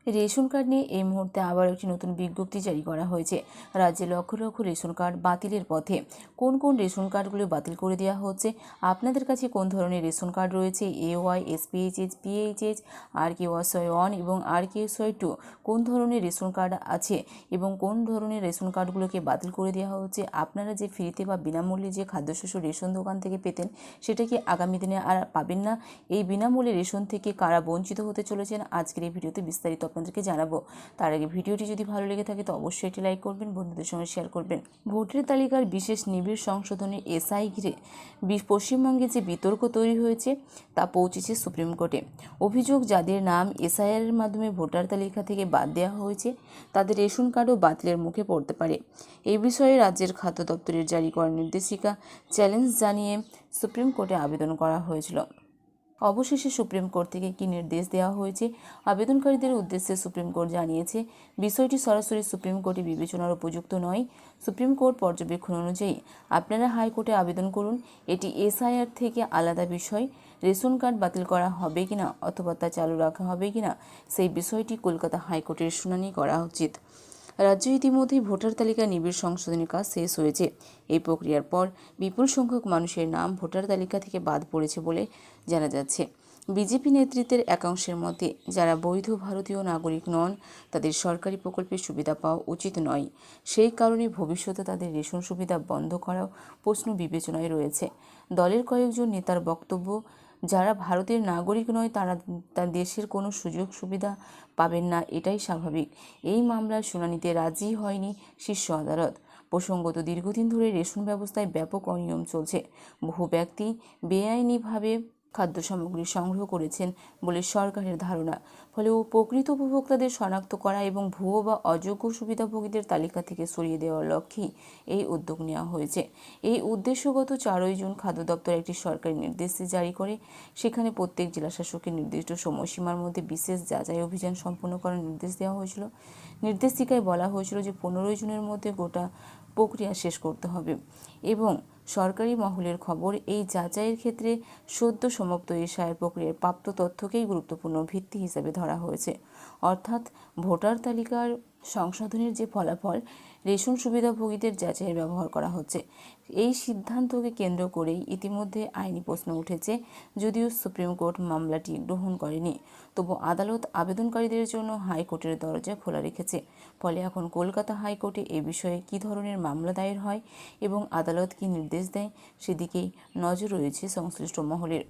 Ration card নিয়ে এই মুহূর্তে আবার একটি নতুন বিজ্ঞপ্তি জারি করা হয়েছে। রাজ্যে লক্ষ লক্ষ রেশন কার্ড বাতিলের পথে। কোন কোন রেশন কার্ডগুলো বাতিল করে দেওয়া হচ্ছে, আপনাদের কাছে কোন ধরনের রেশন কার্ড রয়েছে, AY, SPHH, PHH, RKSY 1 এবং RKSY 2, কোন ধরনের রেশন কার্ড আছে এবং কোন ধরনের রেশন কার্ডগুলোকে বাতিল করে দেওয়া হচ্ছে। আপনারা যে ফ্রিতে বা বিনামূল্যে যে খাদ্যশস্য রেশন দোকান থেকে পেতেন, সেটা কি আগামী দিনে আর পাবেন না? এই বিনামূল্যে রেশন থেকে কারা বঞ্চিত হতে চলেছেন, আজকের এই ভিডিওতে বিস্তারিত আপনাদেরকে জানাবো। তার আগে ভিডিওটি যদি ভালো লেগে থাকে তো অবশ্যই এটি লাইক করবেন, বন্ধুদের সঙ্গে শেয়ার করবেন। ভোটার তালিকার বিশেষ নিবিড় সংশোধনী SI ঘিরে পশ্চিমবঙ্গে যে বিতর্ক তৈরি হয়েছে তা পৌঁছেছে সুপ্রিম কোর্টে। অভিযোগ, যাদের নাম SIR এর মাধ্যমে ভোটার তালিকা থেকে বাদ দেওয়া হয়েছে তাদের রেশন কার্ডও বাতিলের মুখে পড়তে পারে। এই বিষয়ে রাজ্যের খাদ্য দপ্তরের জারি করা নির্দেশিকা চ্যালেঞ্জ জানিয়ে সুপ্রিম কোর্টে আবেদন করা হয়েছিল। অবশেষে সুপ্রিম কোর্ট থেকে কী নির্দেশ দেওয়া হয়েছে আবেদনকারীদের উদ্দেশ্যে সুপ্রিম কোর্ট জানিয়েছে, বিষয়টি সরাসরি সুপ্রিম কোর্টে বিবেচনার উপযুক্ত নয়। সুপ্রিম কোর্ট পর্যবেক্ষণ অনুযায়ী আপনারা হাইকোর্টে আবেদন করুন। এটি SIR থেকে আলাদা বিষয়। রেশন কার্ড বাতিল করা হবে কিনা অথবা তা চালু রাখা হবে কিনা সেই বিষয়টি কলকাতা হাইকোর্টের শুনানি করা উচিত। রাজ্যে ইতিমধ্যেই ভোটার তালিকা নিবিড় সংশোধনের কাজ শেষ হয়েছে। এই প্রক্রিয়ার পর বিপুল সংখ্যক মানুষের নাম ভোটার তালিকা থেকে বাদ পড়েছে বলে জানা যাচ্ছে। বিজেপি নেতৃত্বের একাংশের মতে, যারা বৈধ ভারতীয় নাগরিক নন তাদের সরকারি প্রকল্পের সুবিধা পাওয়া উচিত নয়। সেই কারণে ভবিষ্যতে তাদের রেশন সুবিধা বন্ধ করাও প্রশ্ন বিবেচনায় রয়েছে। দলের কয়েকজন নেতার বক্তব্য, যারা ভারতের নাগরিক নয় তারা তার দেশের কোনো সুযোগ সুবিধা পাবেন না, এটাই স্বাভাবিক। এই মামলার শুনানিতে রাজি হয়নি শীর্ষ আদালত। প্রসঙ্গত, দীর্ঘদিন ধরে রেশন ব্যবস্থায় ব্যাপক অনিয়ম চলছে। বহু ব্যক্তি বেআইনিভাবে খাদ্য সামগ্রী সংগ্রহ করেছেন বলে সরকারের ধারণা। ফলে প্রকৃত উপভোক্তাদের শনাক্ত করা এবং ভুয়ো বা অযোগ্য সুবিধাভোগীদের তালিকা থেকে সরিয়ে দেওয়ার লক্ষ্যেই এই উদ্যোগ নেওয়া হয়েছে। এই উদ্দেশ্যগত 4ই জুন খাদ্য দপ্তর একটি সরকারি নির্দেশ জারি করে। সেখানে প্রত্যেক জেলাশাসকের নির্দিষ্ট সময়সীমার মধ্যে বিশেষ যাচাই অভিযান সম্পন্ন করার নির্দেশ দেওয়া হয়েছিল। নির্দেশিকায় বলা হয়েছিল যে 15ই জুনের মধ্যে গোটা প্রক্রিয়া শেষ করতে হবে এবং সরকারি মহলের খবর, এই যাচাইয়ের ক্ষেত্রে সদ্য সমাপ্ত SIR প্রক্রিয়ার প্রাপ্ত তথ্যকেই গুরুত্বপূর্ণ ভিত্তি হিসেবে ধরা হয়েছে। অর্থাৎ ভোটার তালিকার সংশোধনের যে ফলাফল রেশন সুবিধাভোগীদের যাচাইয়ের ব্যবহার করা হচ্ছে। এই সিদ্ধান্তকে কেন্দ্র করেই ইতিমধ্যে আইনি প্রশ্ন উঠেছে। যদিও সুপ্রিম কোর্ট মামলাটি গ্রহণ করেনি, তবু আদালত আবেদনকারীদের জন্য হাইকোর্টের দরজা খোলা রেখেছে। ফলে এখন কলকাতা হাইকোর্টে এ বিষয়ে কী ধরনের মামলা দায়ের হয় এবং আদালত কী নির্দেশ দেয় সেদিকেই নজর রয়েছে সংশ্লিষ্ট মহলের।